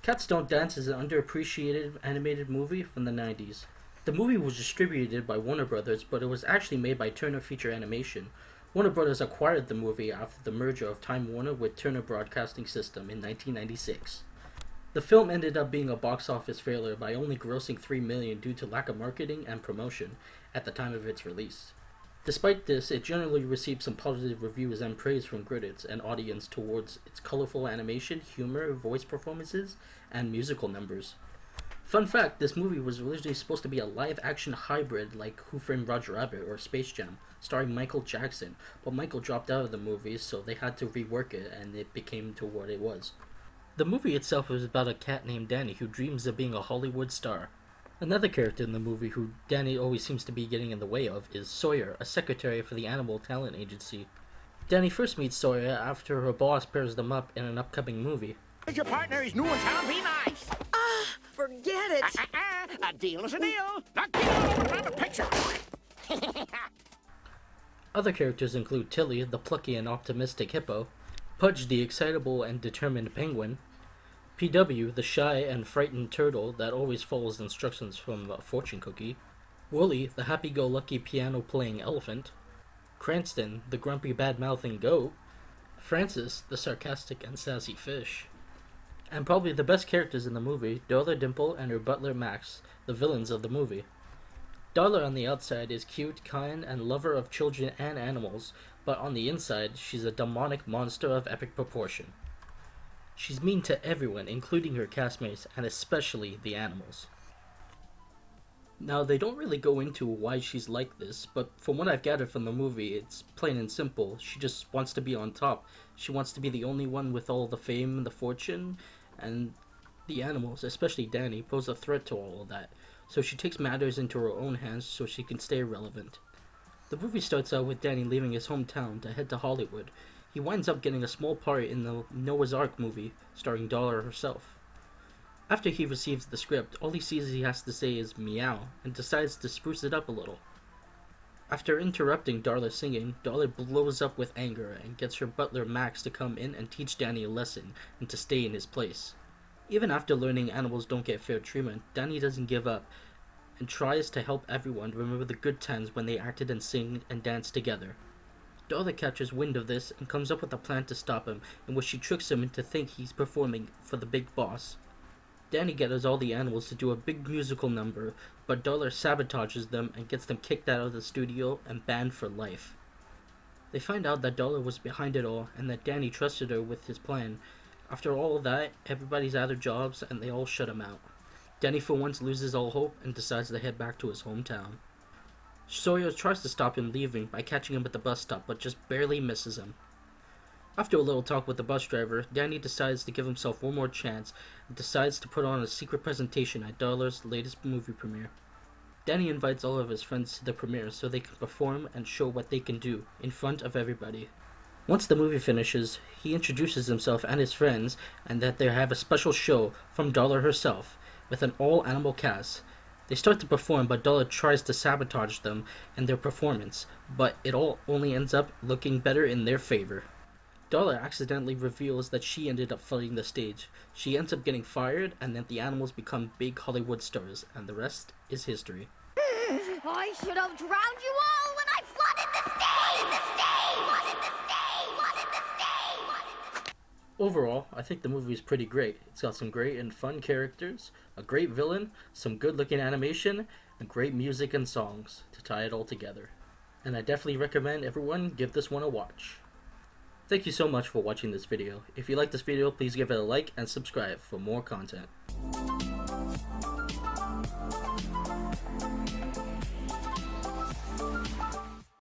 Cats Don't Dance is an underappreciated animated movie from the 90s. The movie was distributed by Warner Brothers, but it was actually made by Turner Feature Animation. Warner Brothers acquired the movie after the merger of Time Warner with Turner Broadcasting System in 1996. The film ended up being a box office failure by only grossing $3 million due to lack of marketing and promotion at the time of its release. Despite this, it generally received some positive reviews and praise from critics and audience towards its colorful animation, humor, voice performances, and musical numbers. Fun fact, this movie was originally supposed to be a live-action hybrid like Who Framed Roger Rabbit or Space Jam, starring Michael Jackson, but Michael dropped out of the movie, so they had to rework it, and it became to what it was. The movie itself is about a cat named Danny who dreams of being a Hollywood star. Another character in the movie who Danny always seems to be getting in the way of is Sawyer, a secretary for the Animal Talent Agency. Danny first meets Sawyer after her boss pairs them up in an upcoming movie. Your partner is new in town, be nice. Forget it. A deal is a deal. Not get out of a picture. Other characters include Tilly, the plucky and optimistic hippo, Pudge, the excitable and determined penguin, PW, the shy and frightened turtle that always follows instructions from a fortune cookie, Wooly, the happy-go-lucky piano-playing elephant, Cranston, the grumpy bad-mouthing goat, Francis, the sarcastic and sassy fish, and probably the best characters in the movie, Darla Dimple and her butler Max, the villains of the movie. Darla on the outside is cute, kind, and lover of children and animals, but on the inside, she's a demonic monster of epic proportion. She's mean to everyone, including her castmates, and especially the animals. Now, they don't really go into why she's like this, but from what I've gathered from the movie, it's plain and simple. She just wants to be on top. She wants to be the only one with all the fame and the fortune, and the animals, especially Danny, pose a threat to all of that. So she takes matters into her own hands so she can stay relevant. The movie starts out with Danny leaving his hometown to head to Hollywood. He winds up getting a small part in the Noah's Ark movie, starring Dollar herself. After he receives the script, all he sees he has to say is meow, and decides to spruce it up a little. After interrupting Darla singing, Darla blows up with anger and gets her butler Max to come in and teach Danny a lesson and to stay in his place. Even after learning animals don't get fair treatment, Danny doesn't give up and tries to help everyone remember the good times when they acted and sang and danced together. Darla catches wind of this and comes up with a plan to stop him, in which she tricks him into think he's performing for the big boss. Danny gathers all the animals to do a big musical number, but Darla sabotages them and gets them kicked out of the studio and banned for life. They find out that Darla was behind it all and that Danny trusted her with his plan. After all of that, everybody's out of jobs and they all shut him out. Danny for once loses all hope and decides to head back to his hometown. Sawyer tries to stop him leaving by catching him at the bus stop, but just barely misses him. After a little talk with the bus driver, Danny decides to give himself one more chance and decides to put on a secret presentation at Darla's latest movie premiere. Danny invites all of his friends to the premiere so they can perform and show what they can do in front of everybody. Once the movie finishes, he introduces himself and his friends and that they have a special show from Darla herself with an all-animal cast. They start to perform, but Darla tries to sabotage them and their performance, but it all only ends up looking better in their favor. Darla accidentally reveals that she ended up flooding the stage. She ends up getting fired, and then the animals become big Hollywood stars, and the rest is history. I should have drowned you all when I flooded the stage! Overall, I think the movie is pretty great. It's got some great and fun characters, a great villain, some good-looking animation, and great music and songs to tie it all together. And I definitely recommend everyone give this one a watch. Thank you so much for watching this video. If you like this video, please give it a like and subscribe for more content.